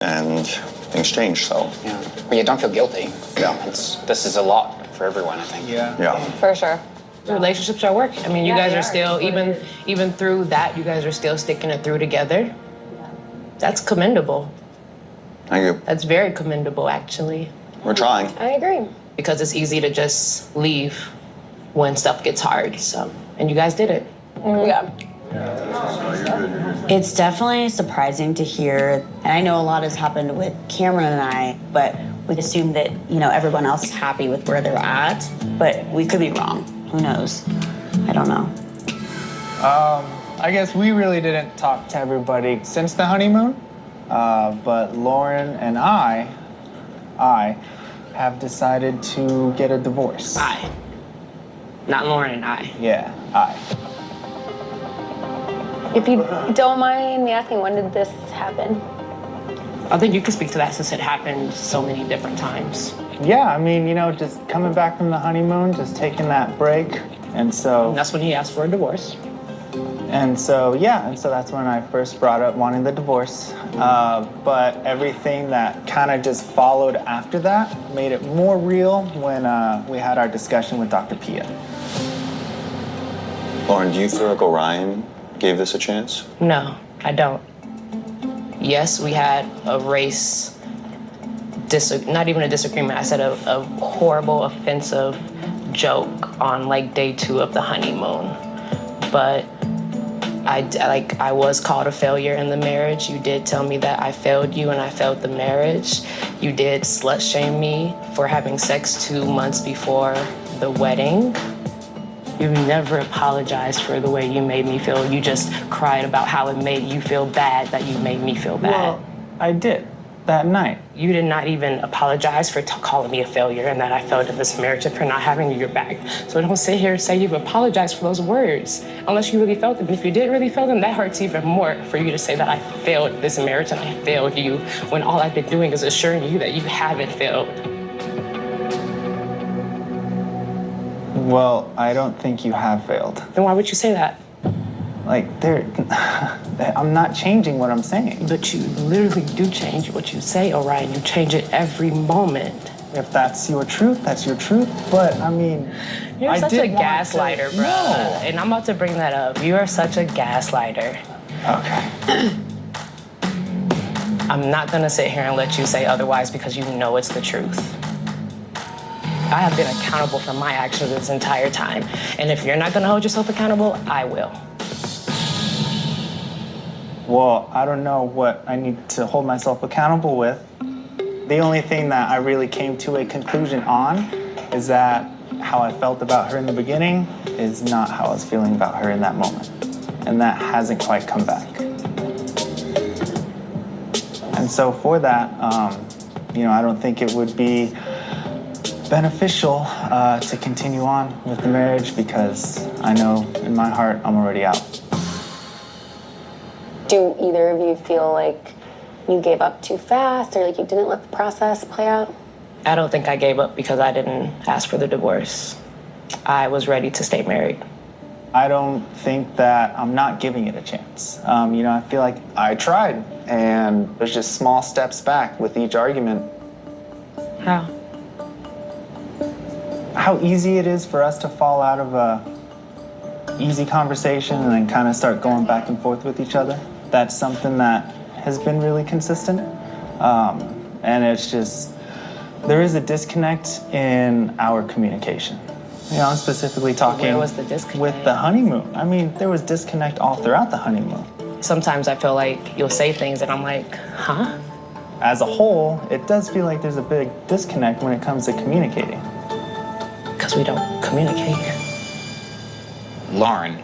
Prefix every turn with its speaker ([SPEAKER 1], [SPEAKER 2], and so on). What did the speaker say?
[SPEAKER 1] and things changed, so.
[SPEAKER 2] Yeah, but you don't feel guilty.
[SPEAKER 1] Yeah.
[SPEAKER 2] This is a lot for everyone, I think.
[SPEAKER 1] Yeah.
[SPEAKER 3] For sure.
[SPEAKER 4] Relationships are work. I mean, you guys
[SPEAKER 3] they
[SPEAKER 4] are still, even through that, you guys are still sticking it through together. That's commendable.
[SPEAKER 1] Thank you.
[SPEAKER 4] That's very commendable, actually.
[SPEAKER 1] We're trying.
[SPEAKER 3] I agree.
[SPEAKER 4] Because it's easy to just leave when stuff gets hard, so. And you guys did it.
[SPEAKER 3] Yeah.
[SPEAKER 5] It's definitely surprising to hear, and I know a lot has happened with Cameron and I, but we assume that, everyone else is happy with where they're at, but we could be wrong. Who knows? I don't know.
[SPEAKER 6] I guess we really didn't talk to everybody since the honeymoon, but Lauren and I have decided to get a divorce.
[SPEAKER 4] I. Not Lauren and I.
[SPEAKER 6] Yeah, I.
[SPEAKER 3] If you don't mind me asking, when did this happen?
[SPEAKER 4] I think you can speak to that since it happened so many different times.
[SPEAKER 6] Yeah, I mean, just coming back from the honeymoon, just taking that break, and so...
[SPEAKER 4] And that's when he asked for a divorce.
[SPEAKER 6] And so that's when I first brought up wanting the divorce. But everything that kind of just followed after that made it more real when we had our discussion with Dr. Pia.
[SPEAKER 1] Lauren, do you feel like Orion gave this a chance?
[SPEAKER 4] No, I don't. Yes, we had a race, not even a disagreement. I said a horrible, offensive joke on day 2 of the honeymoon. But I was called a failure in the marriage. You did tell me that I failed you and I failed the marriage. You did slut shame me for having sex 2 months before the wedding. You never apologized for the way you made me feel. You just cried about how it made you feel bad that you made me feel bad.
[SPEAKER 6] Well, I did, that night.
[SPEAKER 4] You did not even apologize for calling me a failure and that I failed in this marriage and for not having your back. So don't sit here and say you've apologized for those words, unless you really felt them. And if you didn't really feel them, that hurts even more for you to say that I failed this marriage and I failed you, when all I've been doing is assuring you that you haven't failed.
[SPEAKER 6] Well, I don't think you have failed.
[SPEAKER 4] Then why would you say that?
[SPEAKER 6] I'm not changing what I'm saying.
[SPEAKER 4] But you literally do change what you say, Orion. You change it every moment.
[SPEAKER 6] If that's your truth, that's your truth. But I mean,
[SPEAKER 4] You're such a gaslighter, bro.
[SPEAKER 6] No.
[SPEAKER 4] And I'm about to bring that up. You are such a gaslighter.
[SPEAKER 6] Okay.
[SPEAKER 4] I'm not gonna sit here and let you say otherwise because you know it's the truth. I have been accountable for my actions this entire time. And if you're not gonna hold yourself accountable, I will.
[SPEAKER 6] Well, I don't know what I need to hold myself accountable with. The only thing that I really came to a conclusion on is that how I felt about her in the beginning is not how I was feeling about her in that moment. And that hasn't quite come back. And so for that, I don't think it would be beneficial to continue on with the marriage because I know in my heart I'm already out.
[SPEAKER 3] Do either of you feel like you gave up too fast or like you didn't let the process play out?
[SPEAKER 4] I don't think I gave up because I didn't ask for the divorce. I was ready to stay married.
[SPEAKER 6] I don't think that I'm not giving it a chance. I feel like I tried and there's just small steps back with each argument.
[SPEAKER 4] How?
[SPEAKER 6] How easy it is for us to fall out of a easy conversation and then kind of start going back and forth with each other. That's something that has been really consistent. And it's just, there is a disconnect in our communication. I'm specifically talking
[SPEAKER 4] Where was the disconnect?
[SPEAKER 6] with the honeymoon. I mean, there was disconnect all throughout the honeymoon.
[SPEAKER 4] Sometimes I feel like you'll say things and I'm like, huh?
[SPEAKER 6] As a whole, it does feel like there's a big disconnect when it comes to communicating.
[SPEAKER 4] Because we don't communicate.
[SPEAKER 2] Lauren,